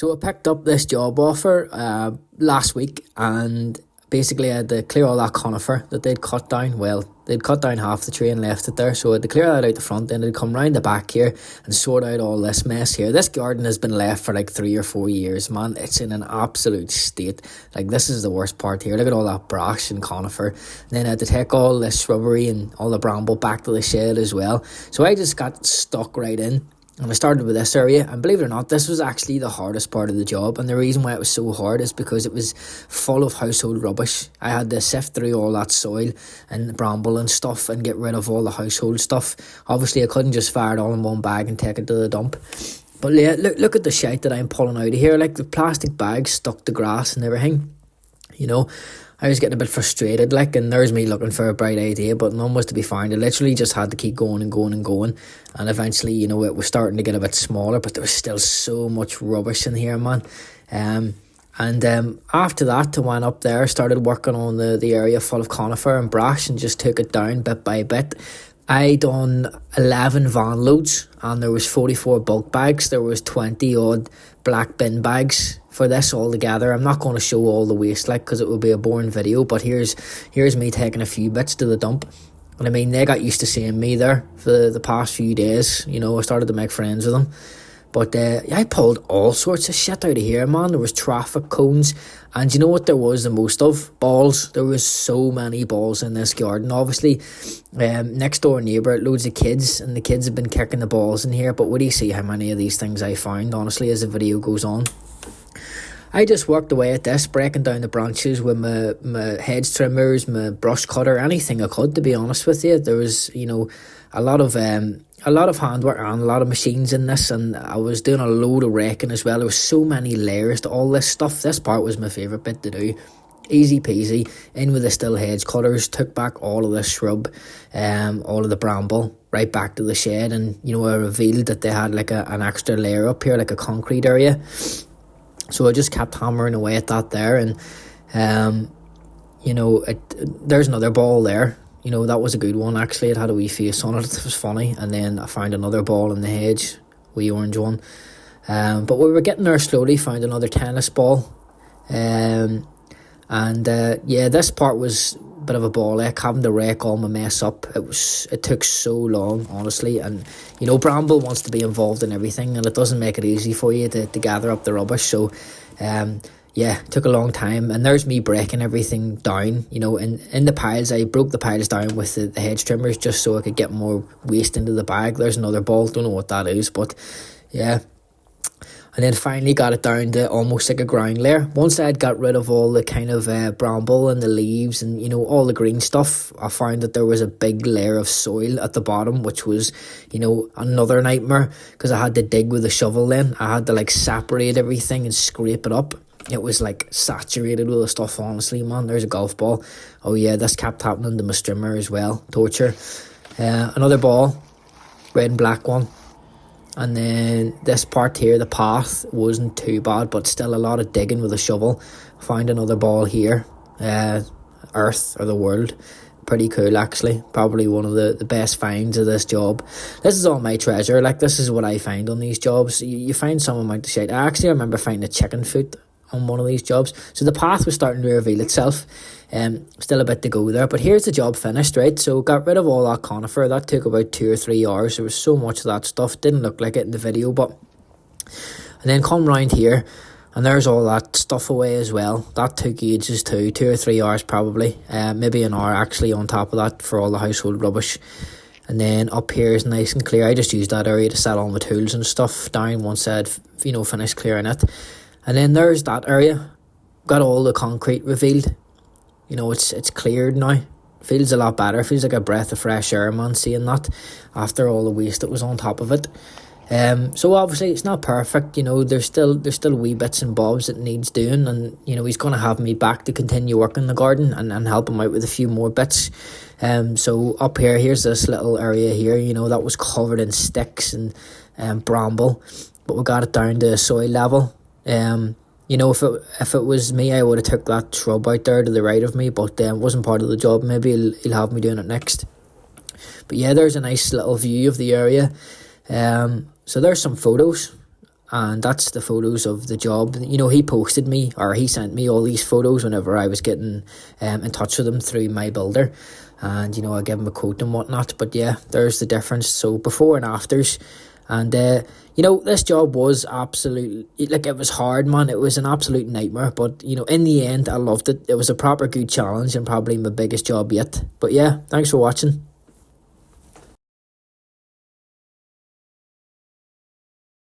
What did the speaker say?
So I picked up this job offer last week, and basically I had to clear all that conifer that they'd cut down. Well, they'd cut down half the tree and left it there, so I had to clear that out the front, then I'd come round the back here and sort out all this mess here. This garden has been left for like 3 or 4 years, man. It's in an absolute state. Like, this is the worst part here. Look at all that brash and conifer. And then I had to take all this shrubbery and all the bramble back to the shed as well. So I just got stuck right in. And I started with this area, and believe it or not, this was actually the hardest part of the job. And the reason why it was so hard is because it was full of household rubbish. I had to sift through all that soil and bramble and stuff and get rid of all the household stuff. Obviously, I couldn't just fire it all in one bag and take it to the dump. But yeah, look at the shite that I'm pulling out of here. Like, the plastic bags stuck to grass and everything. You know, I was getting a bit frustrated, like, and there's me looking for a bright idea, but none was to be found. I literally just had to keep going and going and going, and eventually, you know, it was starting to get a bit smaller, but there was still so much rubbish in here, man. After that, I went up there, started working on the area full of conifer and brash, and just took it down bit by bit. I done 11 van loads, and there was 44 bulk bags. There was 20 odd black bin bags for this all together. I'm not going to show all the waste, like, because it would be a boring video, but here's me taking a few bits to the dump. And I mean, they got used to seeing me there for the past few days. You know, I started to make friends with them. But I pulled all sorts of shit out of here, man. There was traffic cones, and you know what there was the most of? Balls. There was so many balls in this garden. Obviously, next door neighbour, loads of kids, and the kids have been kicking the balls in here. But would you see how many of these things I found, honestly, as the video goes on? I just worked away at this, breaking down the branches with my hedge trimmers, my brush cutter, anything I could, to be honest with you. There was, you know, a lot of handwork and a lot of machines in this, and I was doing a load of raking as well. There was so many layers to all this stuff. This part was my favourite bit to do. Easy peasy, in with the still hedge cutters, took back all of the shrub, all of the bramble, right back to the shed, and, you know, I revealed that they had like an extra layer up here, like a concrete area. So I just kept hammering away at that there, and you know, there's another ball there. You know, that was a good one, actually. It had a wee face on it. It was funny. And then I found another ball in the hedge, wee orange one. But we were getting there slowly, found another tennis ball. Yeah, this part was a bit of a ball ache, having to rake all my mess up. It took so long, honestly. And, you know, bramble wants to be involved in everything, and it doesn't make it easy for you to gather up the rubbish. So, yeah, it took a long time, and there's me breaking everything down, you know, in the piles. I broke the piles down with the hedge trimmers just so I could get more waste into the bag. There's another ball, don't know what that is, but yeah. And then finally got it down to almost like a ground layer. Once I had got rid of all the kind of bramble and the leaves and, you know, all the green stuff, I found that there was a big layer of soil at the bottom, which was, you know, another nightmare, because I had to dig with a shovel then. I had to, like, separate everything and scrape it up. It was like saturated with the stuff, honestly, man. There's a golf ball. Oh yeah, this kept happening to my strimmer as well. Torture. Another ball, red and black one. And then this part here, the path, wasn't too bad, but still a lot of digging with a shovel. Found another ball here. Earth, or the world. Pretty cool, actually. Probably one of the best finds of this job. This is all my treasure. Like, this is what I find on these jobs. You find some amount of shit. I actually remember finding a chicken foot on one of these jobs. So the path was starting to reveal itself. Still a bit to go there, but here's the job finished, right? So got rid of all that conifer. That took about 2 or 3 hours. There was so much of that stuff. Didn't look like it in the video, but... And then come round here, and there's all that stuff away as well. That took ages too, 2 or 3 hours probably. Maybe an hour actually on top of that for all the household rubbish. And then up here is nice and clear. I just used that area to set all my tools and stuff down once I'd, you know, finished clearing it. And then there's that area. Got all the concrete revealed. You know, it's cleared now. Feels a lot better. Feels like a breath of fresh air, man, seeing that after all the waste that was on top of it. So obviously it's not perfect, you know, there's still wee bits and bobs that needs doing, and, you know, he's going to have me back to continue working the garden and help him out with a few more bits. So up here's this little area here, you know, that was covered in sticks and bramble, but we got it down to soil level. You know, if it was me, I would have took that shrub out there to the right of me, but it wasn't part of the job. Maybe he'll have me doing it next. But yeah, there's a nice little view of the area. So there's some photos. and that's the photos of the job. You know, he posted me, or he sent me all these photos whenever I was getting in touch with him through my builder, and you know, I give him a quote and whatnot. But yeah, there's the difference. So before and afters. And you know, this job was absolutely, like, it was hard, man. It was an absolute nightmare, but you know, in the end I loved it. It was a proper good challenge and probably my biggest job yet. But yeah, thanks for watching.